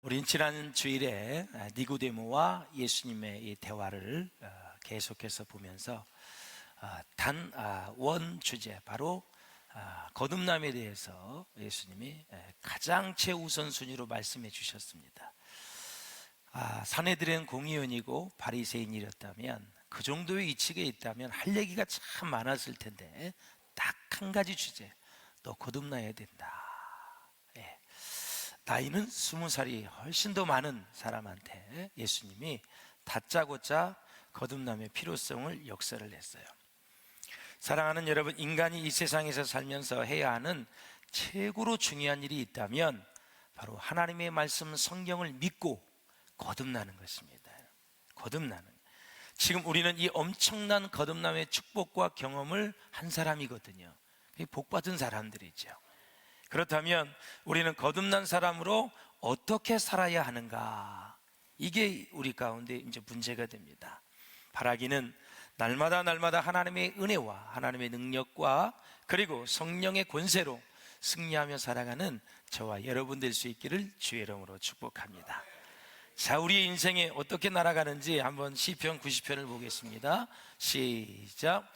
우린 지난 주일에 니고데모와 예수님의 이 대화를 계속해서 보면서 단 원 주제, 바로 거듭남에 대해서 예수님이 가장 최우선순위로 말씀해 주셨습니다. 산헤드린 공의원이고 바리새인이었다면, 그 정도의 위치에 있다면 할 얘기가 참 많았을 텐데 딱 한 가지 주제, 너 거듭나야 된다. 나이는 20살이 훨씬 더 많은 사람한테 예수님이 다짜고짜 거듭남의 필요성을 역설을 했어요. 사랑하는 여러분, 인간이 이 세상에서 살면서 해야 하는 최고로 중요한 일이 있다면 바로 하나님의 말씀 성경을 믿고 거듭나는 것입니다. 거듭나는. 지금 우리는 이 엄청난 거듭남의 축복과 경험을 한 사람이거든요. 복 받은 사람들이죠. 그렇다면 우리는 거듭난 사람으로 어떻게 살아야 하는가? 이게 우리 가운데 이제 문제가 됩니다. 바라기는 날마다 하나님의 은혜와 하나님의 능력과 그리고 성령의 권세로 승리하며 살아가는 저와 여러분 될 수 있기를 주의 이름으로 축복합니다. 자, 우리의 인생에 어떻게 날아가는지 한번 시편 90편을 보겠습니다. 시작.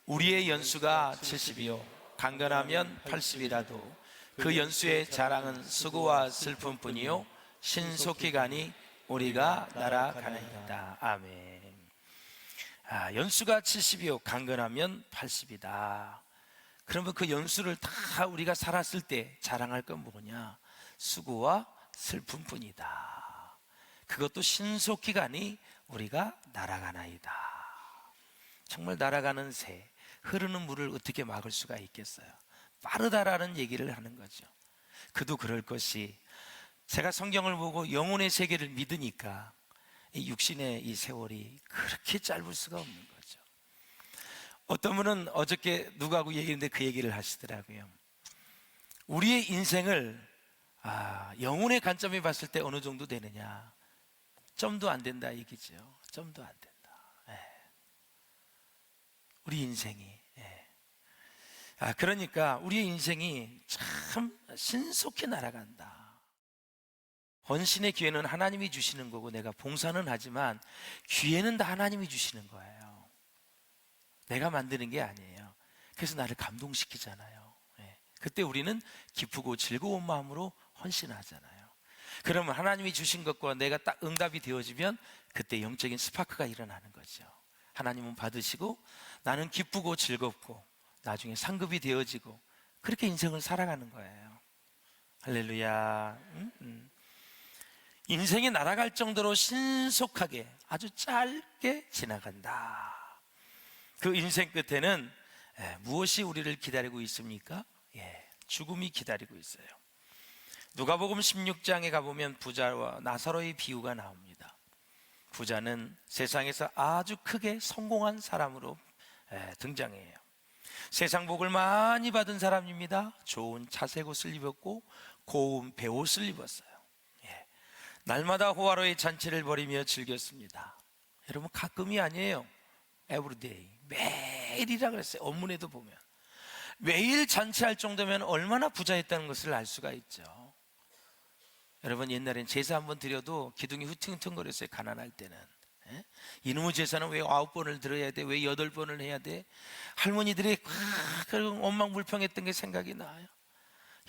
우리의 연수가 70이요 강건하면 80이라도 그 연수의 자랑은 수고와 슬픔뿐이요 신속히 가니 우리가 날아가나이다. 아멘. 연수가 70이요 강건하면 80이다. 그러면 그 연수를 다 우리가 살았을 때 자랑할 건 뭐냐? 수고와 슬픔뿐이다. 그것도 신속히 가니 우리가 날아가나이다. 정말 날아가는 새, 흐르는 물을 어떻게 막을 수가 있겠어요? 빠르다라는 얘기를 하는 거죠. 그도 그럴 것이, 제가 성경을 보고 영혼의 세계를 믿으니까 이 육신의 이 세월이 그렇게 짧을 수가 없는 거죠. 어떤 분은 어저께 누구하고 얘기했는데 그 얘기를 하시더라고요. 우리의 인생을 영혼의 관점에 봤을 때 어느 정도 되느냐? 점도 안 된다 얘기죠. 점도 안 된다. 우리 인생이. 그러니까 우리의 인생이 참 신속히 날아간다. 헌신의 기회는 하나님이 주시는 거고, 내가 봉사는 하지만 기회는 다 하나님이 주시는 거예요. 내가 만드는 게 아니에요. 그래서 나를 감동시키잖아요. 그때 우리는 기쁘고 즐거운 마음으로 헌신하잖아요. 그러면 하나님이 주신 것과 내가 딱 응답이 되어지면 그때 영적인 스파크가 일어나는 거죠. 하나님은 받으시고 나는 기쁘고 즐겁고 나중에 상급이 되어지고, 그렇게 인생을 살아가는 거예요. 할렐루야. 인생이 날아갈 정도로 신속하게 아주 짧게 지나간다. 그 인생 끝에는 무엇이 우리를 기다리고 있습니까? 죽음이 기다리고 있어요. 누가복음 16장에 가보면 부자와 나사로의 비유가 나옵니다. 부자는 세상에서 아주 크게 성공한 사람으로 등장해요. 세상 복을 많이 받은 사람입니다. 좋은 차색 옷을 입었고 고운 베옷을 입었어요. 날마다 호화로의 잔치를 벌이며 즐겼습니다. 여러분, 가끔이 아니에요. Everyday, 매일이라 그랬어요. 언문에도 보면 매일 잔치할 정도면 얼마나 부자였다는 것을 알 수가 있죠. 여러분, 옛날엔 제사 한번 드려도 기둥이 후팅후팅거렸어요. 가난할 때는. 이놈의 제사는 왜 9번을 들어야 돼? 왜 8번을 해야 돼? 할머니들이 원망불평했던 게 생각이 나요.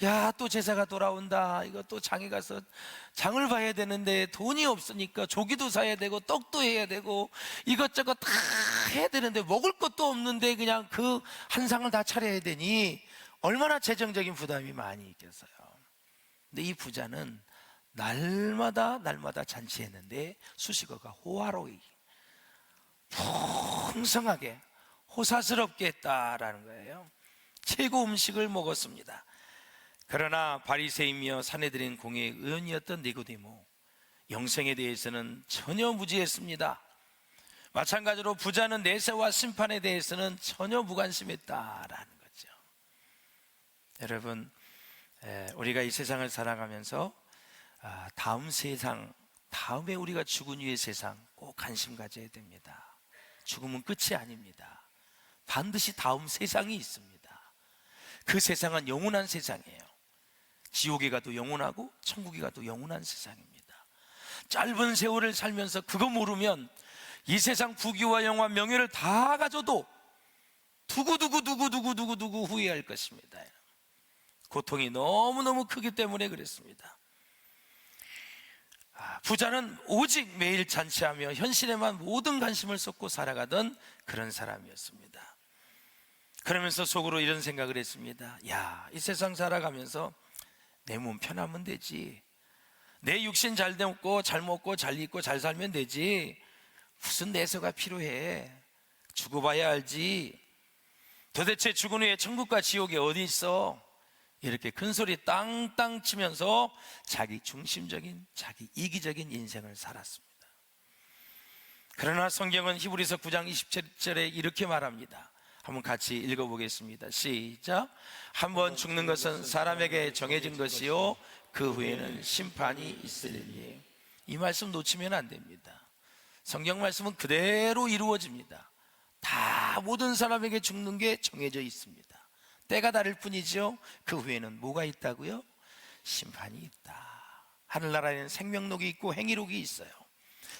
야, 또 제사가 돌아온다. 이거 또 장에 가서 장을 봐야 되는데 돈이 없으니까 조기도 사야 되고 떡도 해야 되고 이것저것 다 해야 되는데 먹을 것도 없는데 그냥 그 한 상을 다 차려야 되니 얼마나 재정적인 부담이 많이 있겠어요. 근데 이 부자는 날마다 잔치했는데 수식어가 호화로이, 풍성하게 호사스럽게 했다라는 거예요. 최고 음식을 먹었습니다. 그러나 바리새인이며 산헤드린 공회의 의원이었던 니고데모, 영생에 대해서는 전혀 무지했습니다. 마찬가지로 부자는 내세와 심판에 대해서는 전혀 무관심했다라는 거죠. 여러분, 우리가 이 세상을 살아가면서 다음 세상, 다음에 우리가 죽은 후의 세상 꼭 관심 가져야 됩니다. 죽음은 끝이 아닙니다. 반드시 다음 세상이 있습니다. 그 세상은 영원한 세상이에요. 지옥에 가도 영원하고 천국에 가도 영원한 세상입니다. 짧은 세월을 살면서 그거 모르면 이 세상 부귀와 영화 명예를 다 가져도 두고 후회할 것입니다. 고통이 너무너무 크기 때문에 그랬습니다. 부자는 오직 매일 잔치하며 현실에만 모든 관심을 쏟고 살아가던 그런 사람이었습니다. 그러면서 속으로 이런 생각을 했습니다. 야, 이 세상 살아가면서 내 몸 편하면 되지, 내 육신 잘 먹고 잘 먹고 잘 입고 잘 살면 되지, 무슨 내세가 필요해. 죽어 봐야 알지. 도대체 죽은 후에 천국과 지옥이 어디 있어? 이렇게 큰소리 땅땅 치면서 자기 중심적인, 자기 이기적인 인생을 살았습니다. 그러나 성경은 히브리서 9장 27절에 이렇게 말합니다. 한번 같이 읽어보겠습니다. 시작. 한번 죽는 것은 사람에게 정해진 것이요 그 후에는 심판이 있으리니. 이 말씀 놓치면 안 됩니다. 성경 말씀은 그대로 이루어집니다. 다 모든 사람에게 죽는 게 정해져 있습니다. 때가 다를 뿐이죠. 그 후에는 뭐가 있다고요? 심판이 있다. 하늘나라에는 생명록이 있고 행위록이 있어요.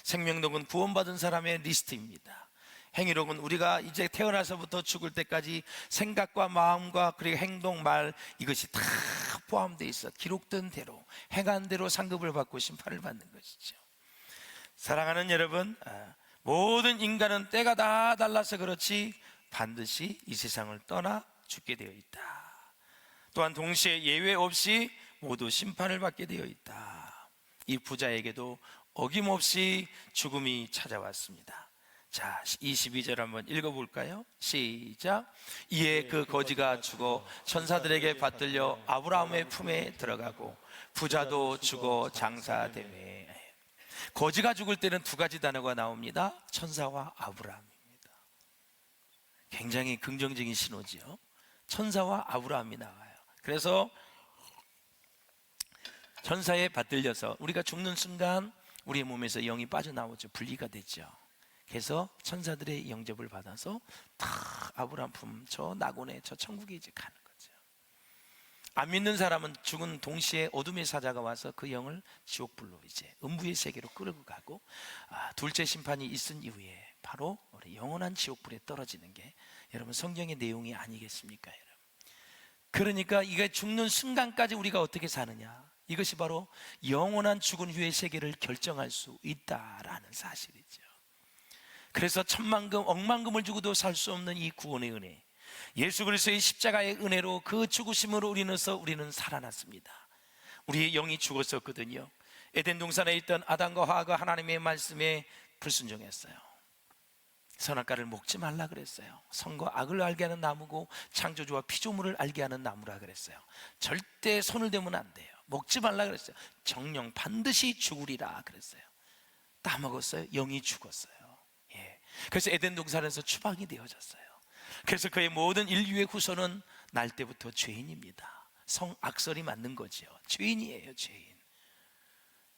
생명록은 구원받은 사람의 리스트입니다. 행위록은 우리가 이제 태어나서부터 죽을 때까지 생각과 마음과 그리고 행동, 말, 이것이 다 포함되어 있어 기록된 대로, 행한 대로 상급을 받고 심판을 받는 것이죠. 사랑하는 여러분, 모든 인간은 때가 다 달라서 그렇지 반드시 이 세상을 떠나 죽게 되어 있다. 또한 동시에 예외 없이 모두 심판을 받게 되어 있다. 이 부자에게도 어김없이 죽음이 찾아왔습니다. 자, 22절 한번 읽어볼까요? 시작. 이에 그 거지가 죽어 천사들에게 받들려 아브라함의 품에 들어가고 부자도 죽어 장사되매. 거지가 죽을 때는 두 가지 단어가 나옵니다. 천사와 아브라함입니다. 굉장히 긍정적인 신호지요. 천사와 아브라함이 나와요. 그래서 천사에 받들려서 우리가 죽는 순간 우리의 몸에서 영이 빠져나오죠. 분리가 되죠. 그래서 천사들의 영접을 받아서 다 아브라함 품, 저 낙원에, 저 천국에 이제 가는 거죠. 안 믿는 사람은 죽은 동시에 어둠의 사자가 와서 그 영을 지옥불로 이제 음부의 세계로 끌고 가고, 둘째 심판이 있은 이후에 바로 우리 영원한 지옥불에 떨어지는 게 여러분 성경의 내용이 아니겠습니까? 여러분, 그러니까 이게 죽는 순간까지 우리가 어떻게 사느냐, 이것이 바로 영원한 죽은 후의 세계를 결정할 수 있다라는 사실이죠. 그래서 천만금 억만금을 주고도 살 수 없는 이 구원의 은혜, 예수 그리스도의 십자가의 은혜로 그 죽으심으로 우리는 살아났습니다. 우리의 영이 죽었었거든요. 에덴 동산에 있던 아담과 하와가 하나님의 말씀에 불순종했어요. 선악과를 먹지 말라 그랬어요. 선과 악을 알게 하는 나무고 창조주와 피조물을 알게 하는 나무라 그랬어요. 절대 손을 대면 안 돼요. 먹지 말라 그랬어요. 정령 반드시 죽으리라 그랬어요. 따먹었어요. 영이 죽었어요. 그래서 에덴 동산에서 추방이 되어졌어요. 그래서 그의 모든 인류의 후손은 날 때부터 죄인입니다. 성악설이 맞는 거죠. 죄인이에요, 죄인.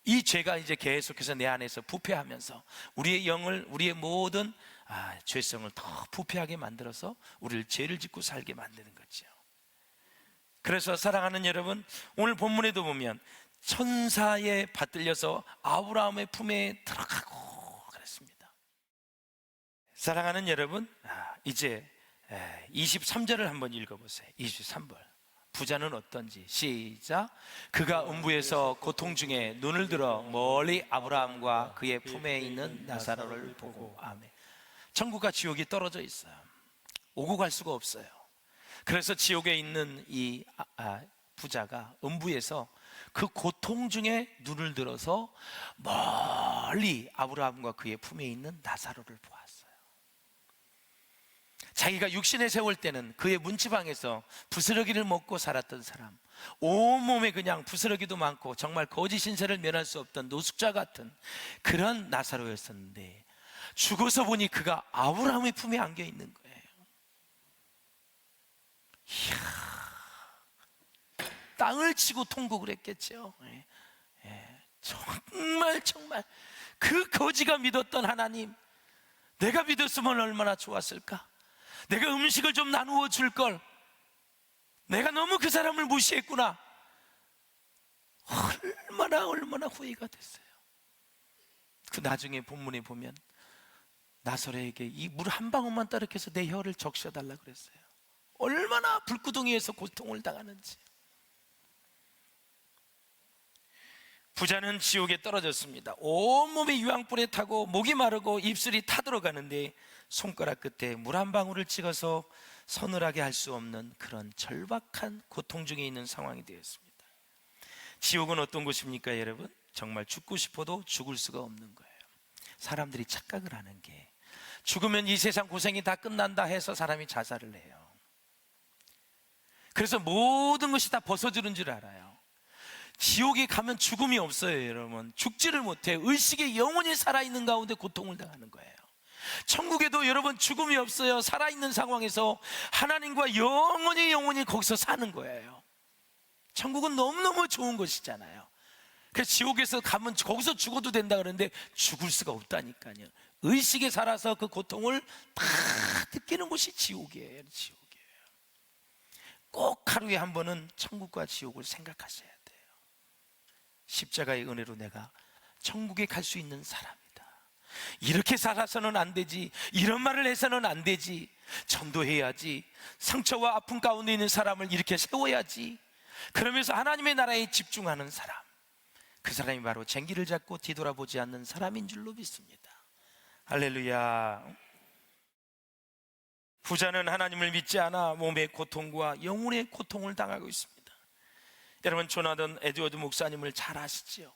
이 죄가 이제 계속해서 내 안에서 부패하면서 우리의 영을, 우리의 모든 죄성을 더 부패하게 만들어서 우리를 죄를 짓고 살게 만드는 거죠. 그래서 사랑하는 여러분, 오늘 본문에도 보면 천사에 받들려서 아브라함의 품에 들어가고 그랬습니다. 사랑하는 여러분, 이제 23절을 한번 읽어보세요. 23절. 부자는 어떤지. 시작. 그가 음부에서 고통 중에 눈을 들어 멀리 아브라함과 그의 품에 있는 나사로를 보고. 아멘. 천국과 지옥이 떨어져 있어요. 오고 갈 수가 없어요. 그래서 지옥에 있는 이 부자가 음부에서 그 고통 중에 눈을 들어서 멀리 아브라함과 그의 품에 있는 나사로를 보았어요. 자기가 육신에 세울 때는 그의 문지방에서 부스러기를 먹고 살았던 사람, 온몸에 그냥 부스러기도 많고 정말 거짓 신세를 면할 수 없던 노숙자 같은 그런 나사로였었는데, 죽어서 보니 그가 아브라함의 품에 안겨 있는 거예요. 이야, 땅을 치고 통곡을 했겠죠. 정말 그 거지가 믿었던 하나님, 내가 믿었으면 얼마나 좋았을까. 내가 음식을 좀 나누어 줄걸. 내가 너무 그 사람을 무시했구나. 얼마나 후회가 됐어요. 그 나중에 본문에 보면 나사로에게 이 물 한 방울만 따르켜서 내 혀를 적셔달라 그랬어요. 얼마나 불구덩이에서 고통을 당하는지. 부자는 지옥에 떨어졌습니다. 온몸에 유황불에 타고 목이 마르고 입술이 타들어가는데 손가락 끝에 물 한 방울을 찍어서 서늘하게 할 수 없는 그런 절박한 고통 중에 있는 상황이 되었습니다. 지옥은 어떤 곳입니까 여러분? 정말 죽고 싶어도 죽을 수가 없는 거예요. 사람들이 착각을 하는 게 죽으면 이 세상 고생이 다 끝난다 해서 사람이 자살을 해요. 그래서 모든 것이 다 벗어지는 줄 알아요. 지옥에 가면 죽음이 없어요 여러분. 죽지를 못해. 의식에 영원히 살아있는 가운데 고통을 당하는 거예요. 천국에도 여러분 죽음이 없어요. 살아있는 상황에서 하나님과 영원히 거기서 사는 거예요. 천국은 너무너무 좋은 것이잖아요. 그래서 지옥에서 가면 거기서 죽어도 된다 그러는데 죽을 수가 없다니까요. 의식에 살아서 그 고통을 다 느끼는 곳이 지옥이에요. 지옥이에요. 꼭 하루에 한 번은 천국과 지옥을 생각하셔야 돼요. 십자가의 은혜로 내가 천국에 갈 수 있는 사람이다. 이렇게 살아서는 안 되지, 이런 말을 해서는 안 되지, 전도해야지, 상처와 아픔 가운데 있는 사람을 이렇게 세워야지, 그러면서 하나님의 나라에 집중하는 사람, 그 사람이 바로 쟁기를 잡고 뒤돌아보지 않는 사람인 줄로 믿습니다. 할렐루야. 부자는 하나님을 믿지 않아 몸의 고통과 영혼의 고통을 당하고 있습니다. 여러분, 조나단 에드워드 목사님을 잘 아시죠?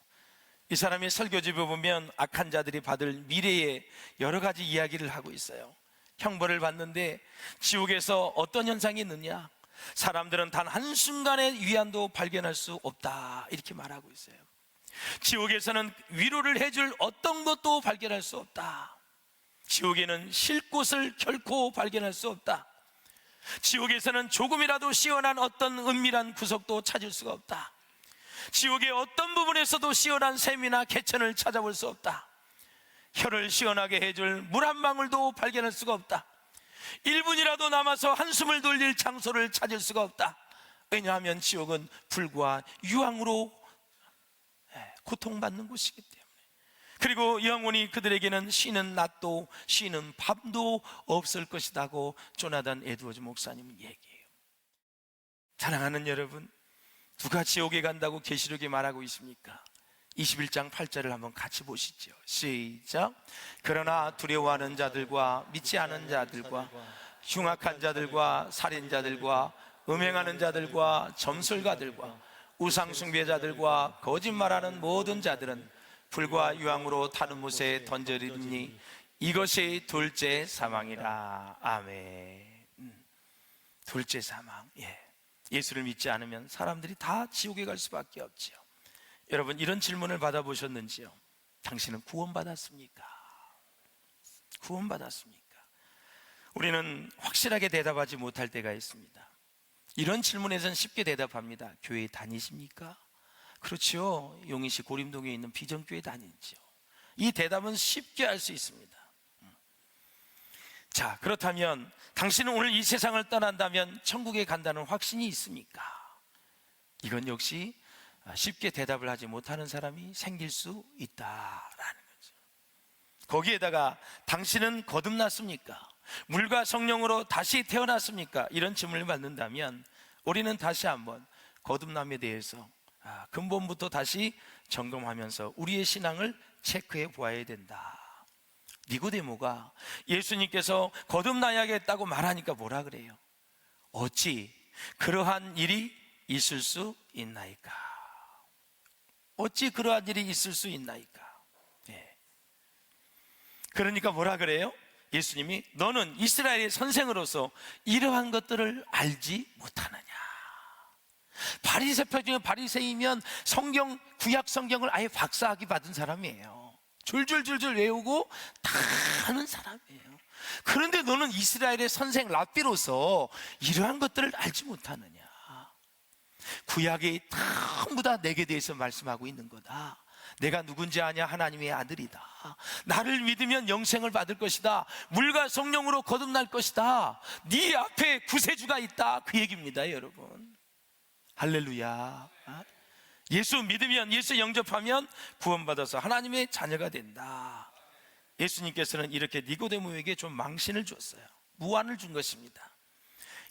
이 사람의 설교집에 보면 악한 자들이 받을 미래의 여러 가지 이야기를 하고 있어요. 형벌을 받는데 지옥에서 어떤 현상이 있느냐? 사람들은 단 한순간의 위안도 발견할 수 없다, 이렇게 말하고 있어요. 지옥에서는 위로를 해줄 어떤 것도 발견할 수 없다. 지옥에는 쉴 곳을 결코 발견할 수 없다. 지옥에서는 조금이라도 시원한 어떤 은밀한 구석도 찾을 수가 없다. 지옥의 어떤 부분에서도 시원한 샘이나 개천을 찾아볼 수 없다. 혀를 시원하게 해줄 물 한 방울도 발견할 수가 없다. 1분이라도 남아서 한숨을 돌릴 장소를 찾을 수가 없다. 왜냐하면 지옥은 불과 유황으로 고통받는 곳이기 때문에. 그리고 영원히 그들에게는 쉬는 낮도 쉬는 밤도 없을 것이라고 조나단 에드워즈 목사님은 얘기해요. 사랑하는 여러분, 누가 지옥에 간다고 계시록에 말하고 있습니까? 21장 8절을 한번 같이 보시죠. 시작. 그러나 두려워하는 자들과 믿지 않은 자들과 흉악한 자들과 살인자들과 음행하는 자들과 점술가들과 우상숭배자들과 거짓말하는 모든 자들은 불과 유황으로 타는 못에 던져지니 이것이 둘째 사망이라. 아멘. 둘째 사망. 예수를 믿지 않으면 사람들이 다 지옥에 갈 수밖에 없지요. 여러분, 이런 질문을 받아보셨는지요? 당신은 구원받았습니까? 구원받았습니까? 우리는 확실하게 대답하지 못할 때가 있습니다. 이런 질문에서는 쉽게 대답합니다. 교회 다니십니까? 그렇죠. 용인시 고림동에 있는 비전교회 다니죠. 이 대답은 쉽게 할 수 있습니다. 자, 그렇다면 당신은 오늘 이 세상을 떠난다면 천국에 간다는 확신이 있습니까? 이건 역시 쉽게 대답을 하지 못하는 사람이 생길 수 있다라는 거죠. 거기에다가 당신은 거듭났습니까? 물과 성령으로 다시 태어났습니까? 이런 질문을 받는다면 우리는 다시 한번 거듭남에 대해서 근본부터 다시 점검하면서 우리의 신앙을 체크해 보아야 된다. 니고데모가 예수님께서 거듭나야겠다고 말하니까 뭐라 그래요? 어찌 그러한 일이 있을 수 있나이까? 어찌 그러한 일이 있을 수 있나이까? 그러니까 뭐라 그래요? 예수님이 너는 이스라엘의 선생으로서 이러한 것들을 알지 못하느냐? 바리새파 중에 바리새이면 성경, 구약 성경을 아예 박사학위 받은 사람이에요. 줄줄줄줄 외우고 다 아는 사람이에요. 그런데 너는 이스라엘의 선생 랍비로서 이러한 것들을 알지 못하느냐? 구약이 전부 다 내게 대해서 말씀하고 있는 거다. 내가 누군지 아냐? 하나님의 아들이다. 나를 믿으면 영생을 받을 것이다. 물과 성령으로 거듭날 것이다. 네 앞에 구세주가 있다. 그 얘기입니다, 여러분. 할렐루야. 예수 믿으면, 예수 영접하면 구원받아서 하나님의 자녀가 된다. 예수님께서는 이렇게 니고데모에게 좀 망신을 줬어요. 무안을 준 것입니다.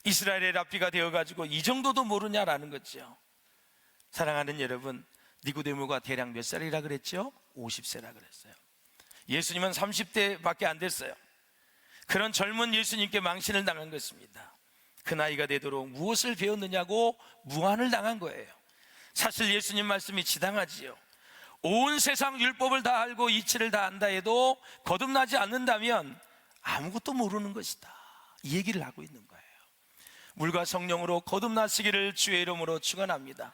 이스라엘의 랍비가 되어가지고 이 정도도 모르냐라는 거죠. 사랑하는 여러분, 니고데모가 대략 몇 살이라 그랬죠? 50세라 그랬어요. 예수님은 30대밖에 안 됐어요. 그런 젊은 예수님께 망신을 당한 것입니다. 그 나이가 되도록 무엇을 배웠느냐고 무안을 당한 거예요. 사실 예수님 말씀이 지당하지요. 온 세상 율법을 다 알고 이치를 다 안다 해도 거듭나지 않는다면 아무것도 모르는 것이다, 이 얘기를 하고 있는 거예요. 물과 성령으로 거듭나시기를 주의 이름으로 축원합니다.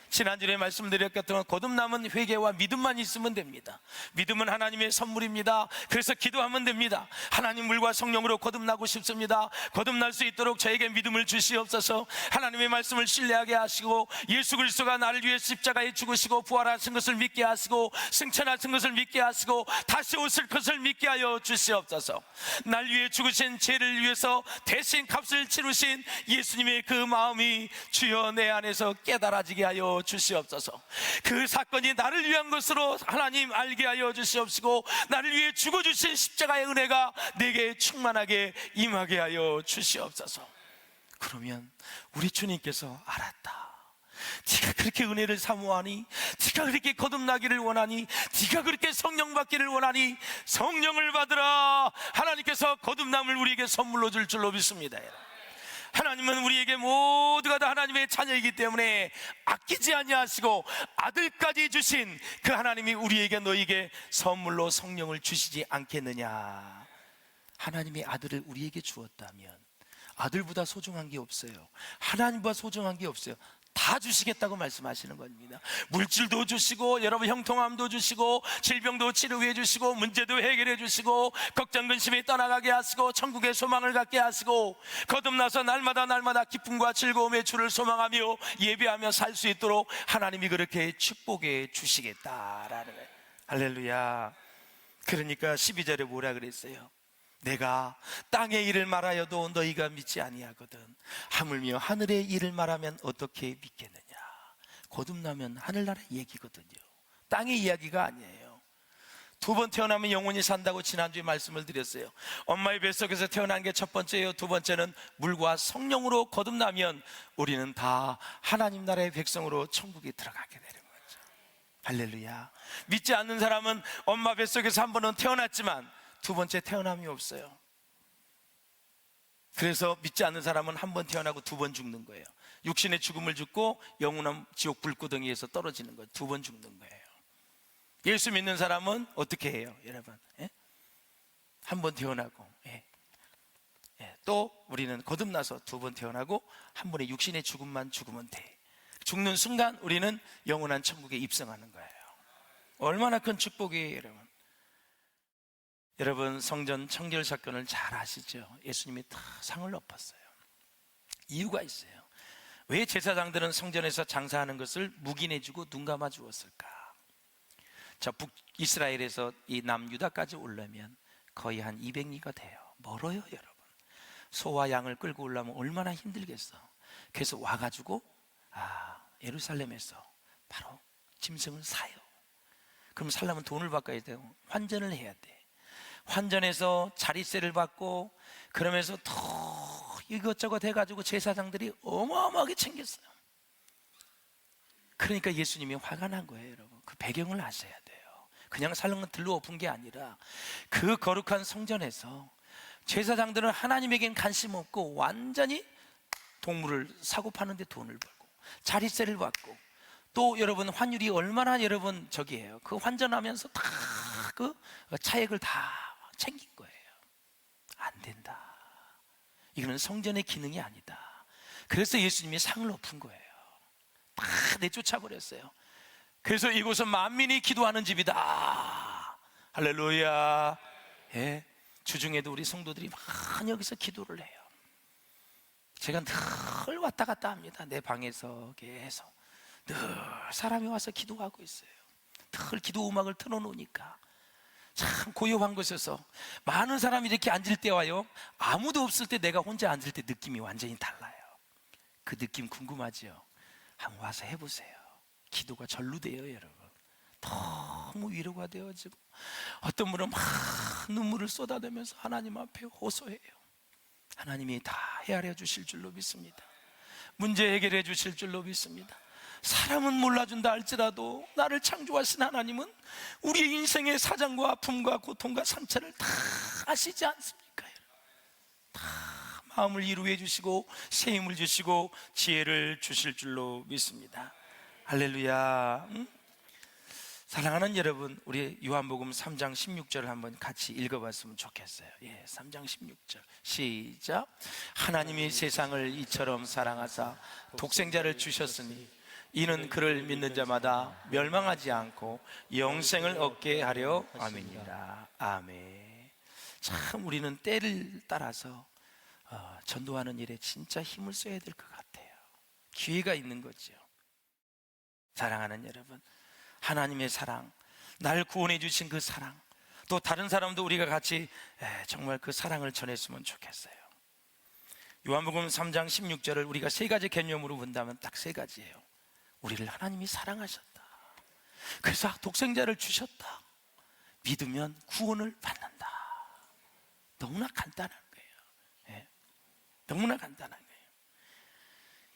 지난주에 말씀드렸던 거듭남은 회개와 믿음만 있으면 됩니다. 믿음은 하나님의 선물입니다. 그래서 기도하면 됩니다. 하나님, 물과 성령으로 거듭나고 싶습니다. 거듭날 수 있도록 저에게 믿음을 주시옵소서. 하나님의 말씀을 신뢰하게 하시고, 예수 그리스도가 나를 위해 십자가에 죽으시고 부활하신 것을 믿게 하시고, 승천하신 것을 믿게 하시고, 다시 오실 것을 믿게 하여 주시옵소서. 날 위해 죽으신, 죄를 위해서 대신 값을 치르신 예수님의 그 마음이 주여 내 안에서 깨달아지게 하여 주시옵소서. 그 사건이 나를 위한 것으로 하나님 알게 하여 주시옵시고, 나를 위해 죽어주신 십자가의 은혜가 내게 충만하게 임하게 하여 주시옵소서. 그러면 우리 주님께서 알았다, 네가 그렇게 은혜를 사모하니, 네가 그렇게 거듭나기를 원하니, 네가 그렇게 성령 받기를 원하니 성령을 받으라. 하나님께서 거듭남을 우리에게 선물로 줄 줄로 믿습니다. 하나님은 우리에게 모두가 다 하나님의 자녀이기 때문에 아끼지 아니하시고 아들까지 주신 그 하나님이 우리에게, 너에게 선물로 성령을 주시지 않겠느냐. 하나님의 아들을 우리에게 주었다면 아들보다 소중한 게 없어요. 하나님보다 소중한 게 없어요. 다 주시겠다고 말씀하시는 겁니다. 물질도 주시고, 여러분 형통함도 주시고, 질병도 치료해 주시고, 문제도 해결해 주시고, 걱정 근심이 떠나가게 하시고, 천국의 소망을 갖게 하시고, 거듭나서 날마다 기쁨과 즐거움의 주를 소망하며 예배하며 살 수 있도록 하나님이 그렇게 축복해 주시겠다라는 거예요. 할렐루야. 그러니까 12절에 뭐라 그랬어요? 내가 땅의 일을 말하여도 너희가 믿지 아니하거든 하물며 하늘의 일을 말하면 어떻게 믿겠느냐. 거듭나면 하늘나라 얘기거든요. 땅의 이야기가 아니에요. 두 번 태어나면 영원히 산다고 지난주에 말씀을 드렸어요. 엄마의 뱃속에서 태어난 게 첫 번째예요. 두 번째는 물과 성령으로 거듭나면 우리는 다 하나님 나라의 백성으로 천국에 들어가게 되는 거죠. 할렐루야. 믿지 않는 사람은 엄마 뱃속에서 한 번은 태어났지만 두 번째 태어남이 없어요. 그래서 믿지 않는 사람은 한 번 태어나고 두 번 죽는 거예요. 육신의 죽음을 죽고 영원한 지옥 불구덩이에서 떨어지는 거예요. 두 번 죽는 거예요. 예수 믿는 사람은 어떻게 해요, 여러분? 한 번 태어나고, 또 우리는 거듭나서 두 번 태어나고 한 번의 육신의 죽음만 죽으면 돼. 죽는 순간 우리는 영원한 천국에 입성하는 거예요. 얼마나 큰 축복이에요, 여러분. 여러분, 성전 청결 사건을 잘 아시죠? 예수님이 다 상을 엎었어요. 이유가 있어요. 왜 제사장들은 성전에서 장사하는 것을 묵인해주고 눈 감아 주었을까? 저 북이스라엘에서 이 남유다까지 오려면 거의 한 200리가 돼요. 멀어요, 여러분. 소와 양을 끌고 오려면 얼마나 힘들겠어. 그래서 와가지고 예루살렘에서 바로 짐승을 사요. 그럼 살려면 돈을 바꿔야 돼요. 환전을 해야 돼. 환전해서 자릿세를 받고, 그러면서 더 이것저것 해가지고 제사장들이 어마어마하게 챙겼어요. 그러니까 예수님이 화가 난 거예요, 여러분. 그 배경을 아셔야 돼요. 그냥 살려면 들러 엎은 게 아니라 그 거룩한 성전에서 제사장들은 하나님에겐 관심 없고 완전히 동물을 사고 파는데 돈을 벌고 자릿세를 받고, 또 여러분 환율이 얼마나 여러분 저기예요. 그 환전하면서 다 그 차액을 다 챙긴 거예요. 안 된다. 이거는 성전의 기능이 아니다. 그래서 예수님이 상을 엎은 거예요. 다 내쫓아 버렸어요. 그래서 이곳은 만민이 기도하는 집이다. 할렐루야. 주중에도 우리 성도들이 많이 여기서 기도를 해요. 제가 늘 왔다 갔다 합니다. 내 방에서 계속 늘 사람이 와서 기도하고 있어요. 늘 기도 음악을 틀어놓으니까 참 고요한 곳에서 많은 사람이 이렇게 앉을 때 와요. 아무도 없을 때 내가 혼자 앉을 때 느낌이 완전히 달라요. 그 느낌 궁금하죠? 한번 와서 해보세요. 기도가 절루돼요, 여러분. 너무 위로가 되어지고 어떤 분은 막 눈물을 쏟아내면서 하나님 앞에 호소해요. 하나님이 다 헤아려 주실 줄로 믿습니다. 문제 해결해 주실 줄로 믿습니다. 사람은 몰라준다 할지라도 나를 창조하신 하나님은 우리의 인생의 사정과 아픔과 고통과 상처를 다 아시지 않습니까? 다 마음을 이루해 주시고 새 힘을 주시고 지혜를 주실 줄로 믿습니다. 할렐루야. 사랑하는 여러분, 우리 요한복음 3장 16절을 한번 같이 읽어봤으면 좋겠어요. 3장 16절 시작. 하나님이 세상을 이처럼 사랑하사 독생자를 주셨으니 이는 그를 믿는 자마다 멸망하지 않고 영생을 얻게 하려 함이니라. 아멘. 참 우리는 때를 따라서 전도하는 일에 진짜 힘을 써야 될 것 같아요. 기회가 있는 거죠. 사랑하는 여러분, 하나님의 사랑, 날 구원해 주신 그 사랑, 또 다른 사람도 우리가 같이 정말 그 사랑을 전했으면 좋겠어요. 요한복음 3장 16절을 우리가 세 가지 개념으로 본다면 딱 세 가지예요. 우리를 하나님이 사랑하셨다, 그래서 독생자를 주셨다, 믿으면 구원을 받는다. 너무나 간단한 거예요. 너무나 간단한 거예요.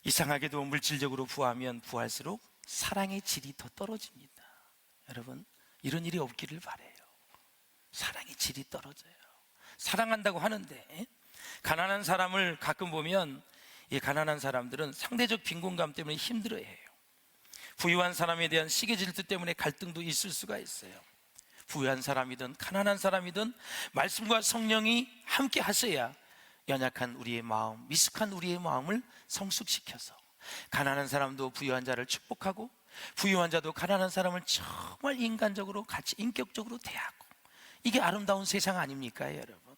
이상하게도 물질적으로 부하면 부할수록 사랑의 질이 더 떨어집니다. 여러분, 이런 일이 없기를 바라요. 사랑의 질이 떨어져요. 사랑한다고 하는데 가난한 사람을 가끔 보면 이 가난한 사람들은 상대적 빈곤감 때문에 힘들어해요. 부유한 사람에 대한 시기 질투 때문에 갈등도 있을 수가 있어요. 부유한 사람이든 가난한 사람이든 말씀과 성령이 함께 하셔야 연약한 우리의 마음, 미숙한 우리의 마음을 성숙시켜서 가난한 사람도 부유한 자를 축복하고 부유한 자도 가난한 사람을 정말 인간적으로 같이 인격적으로 대하고, 이게 아름다운 세상 아닙니까, 여러분?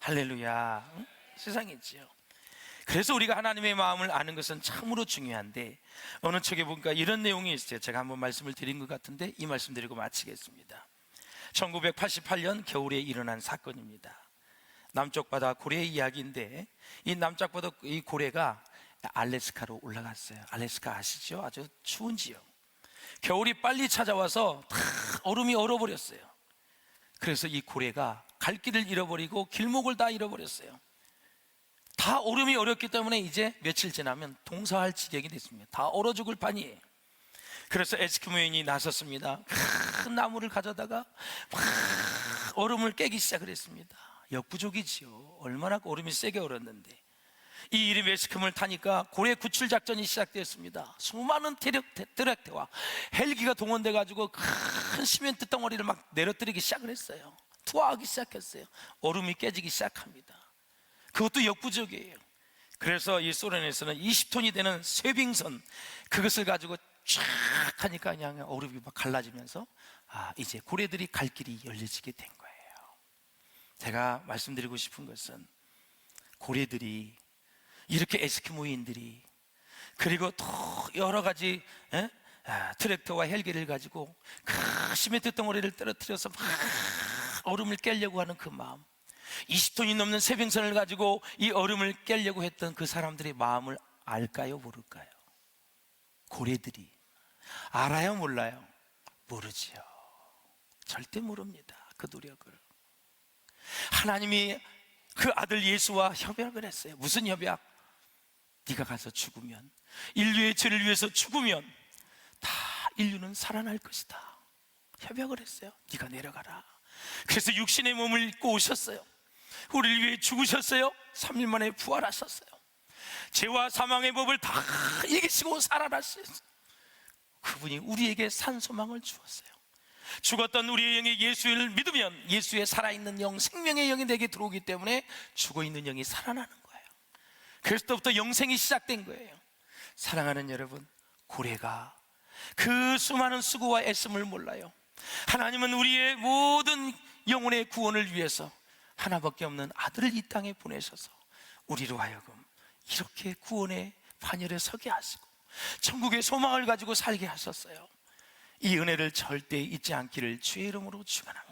할렐루야. 세상이지요. 그래서 우리가 하나님의 마음을 아는 것은 참으로 중요한데, 어느 책에 보니까 이런 내용이 있어요. 제가 한번 말씀을 드린 것 같은데 이 말씀 드리고 마치겠습니다. 1988년 겨울에 일어난 사건입니다. 남쪽 바다 고래 이야기인데, 이 남쪽 바다 이 고래가 알래스카로 올라갔어요. 알래스카 아시죠? 아주 추운 지역. 겨울이 빨리 찾아와서 다 얼음이 얼어버렸어요. 그래서 이 고래가 갈 길을 잃어버리고 길목을 다 잃어버렸어요. 다 얼음이 얼었기 때문에 이제 며칠 지나면 동사할 지경이 됐습니다. 다 얼어 죽을 판이에요. 그래서 에스키모인이 나섰습니다. 큰 나무를 가져다가 막 얼음을 깨기 시작을 했습니다. 역부족이지요. 얼마나 얼음이 세게 얼었는데. 이 일이 에스키모를 타니까 고래 구출 작전이 시작되었습니다. 수많은 트랙터와 헬기가 동원돼 가지고 큰 시멘트 덩어리를 막 내려뜨리기 시작을 했어요. 투하하기 시작했어요. 얼음이 깨지기 시작합니다. 그것도 역부족이에요. 그래서 이 소련에서는 20톤이 되는 쇠빙선, 그것을 가지고 쫙 하니까 그냥 얼음이 막 갈라지면서 이제 고래들이 갈 길이 열려지게 된 거예요. 제가 말씀드리고 싶은 것은, 고래들이 이렇게 에스키모인들이, 그리고 또 여러 가지 트랙터와 헬기를 가지고 큰 시멘트 덩어리를 떨어뜨려서 막 얼음을 깨려고 하는 그 마음, 20톤이 넘는 쇠빙선을 가지고 이 얼음을 깨려고 했던 그 사람들의 마음을 알까요, 모를까요? 고래들이 알아요, 몰라요? 모르지요. 절대 모릅니다. 그 노력을. 하나님이 그 아들 예수와 협약을 했어요. 무슨 협약? 네가 가서 죽으면, 인류의 죄를 위해서 죽으면 다 인류는 살아날 것이다. 협약을 했어요. 네가 내려가라. 그래서 육신의 몸을 입고 오셨어요. 우리를 위해 죽으셨어요. 3일 만에 부활하셨어요. 죄와 사망의 법을 다 이기시고 살아나셨어요. 그분이 우리에게 산 소망을 주었어요. 죽었던 우리의 영이 예수를 믿으면 예수의 살아있는 영, 생명의 영이 내게 들어오기 때문에 죽어있는 영이 살아나는 거예요. 그래서부터 영생이 시작된 거예요. 사랑하는 여러분, 고래가 그 수많은 수고와 애씀을 몰라요. 하나님은 우리의 모든 영혼의 구원을 위해서 하나밖에 없는 아들을 이 땅에 보내셔서 우리로 하여금 이렇게 구원의 반열에 서게 하시고 천국의 소망을 가지고 살게 하셨어요. 이 은혜를 절대 잊지 않기를 주의 이름으로 축원합니다.